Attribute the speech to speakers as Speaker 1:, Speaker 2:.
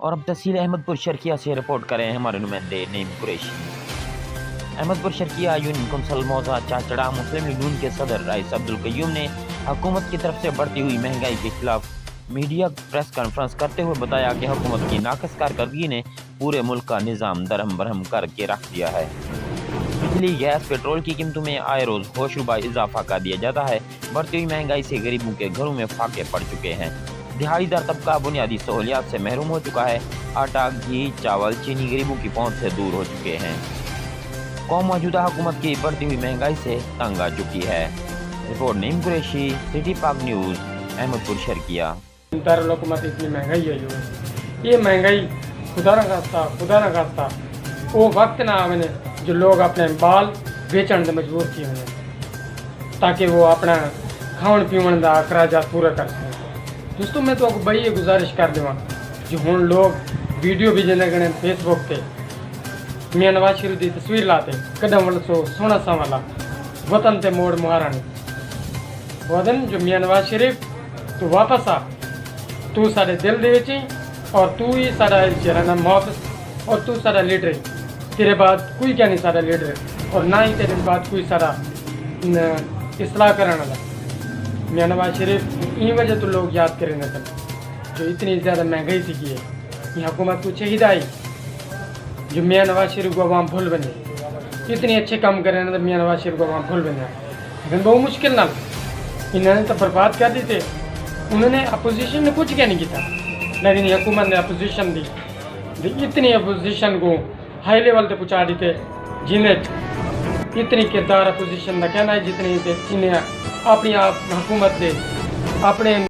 Speaker 1: اور اب تحصیل احمد پور شرقیہ سے رپورٹ کریں ہمارے نمائندے نعیم قریشی۔ احمد پور شرقیہ یونین کونسل موضع چاچڑا مسلم لیگ نون کے صدر رئیس عبدالقیوم نے حکومت کی طرف سے بڑھتی ہوئی مہنگائی کے خلاف میڈیا پریس کانفرنس کرتے ہوئے بتایا کہ حکومت کی ناقص کارکردگی نے پورے ملک کا نظام درہم برہم کر کے رکھ دیا ہے۔ بجلی، گیس، پیٹرول کی قیمتوں میں آئے روز ہوش ربا اضافہ کر دیا جاتا ہے۔ بڑھتی ہوئی مہنگائی سے غریبوں کے گھروں میں فاقے پڑ چکے ہیں۔ دہاڑی دار طبقہ بنیادی سہولیات سے محروم ہو چکا ہے۔ آٹا، گھی، چاول، چینی غریبوں کی پہنچ سے دور ہو چکے ہیں۔ قوم موجودہ حکومت کی بڑھتی ہوئی مہنگائی سے تنگ آ چکی ہے۔ رپورٹ نعیم قریشی، سٹی پاک نیوز، احمد پور شرقیہ۔
Speaker 2: دارالحکومت اتنی مہنگائی ہے یہ مہنگائی خدا نہ خاصتا وہ وقت نہ آنے جو لوگ اپنے بال بیچن سے مجبور کیے ہوئے تاکہ وہ اپنا کھان پیون کا اخراجات پورا کر سکیں۔ دوستوں میں تو بڑی گزارش کر دوں جو ہوں لوگ ویڈیو بھی جانے فیس بک پہ میاں نواز شریف کی تصویر لاتے قدم وال سو سونا سا والا وطن تے موڑ مہارانی وطن جو میاں نواز شریف تو واپس آ تو سارے دل دے وچ اور تو ہی سارا جہاں محافظ اور تو سارا لیڈر تیرے بعد کوئی کیا نہیں سارا لیڈر اور نہ ہی تیرے بعد کوئی سارا اصلاح کرنے والا۔ میاں نواز شریف این وجہ تو لوگ یاد کریں گے جو اتنی زیادہ مہنگائی سیکھی ہے یہ حکومت کو چاہیے آئی جو میاں نواز شریف کو عوام بھول بنے اتنے اچھے کام کریں تو میاں نواز شریف کو عوام بھول بنے لیکن بہت مشکل نہ انہوں نے تو برباد کر دیتے۔ انہوں نے اپوزیشن نے کچھ کیا نہیں کیا لیکن حکومت نے اپوزیشن دی اتنی اپوزیشن کو ہائی لیول پہ پہنچا دیتے جنہیں اتنی کردار اپوزیشن کا کہنا ہے جتنی انہیں اپنی آپ حکومت دے اپنے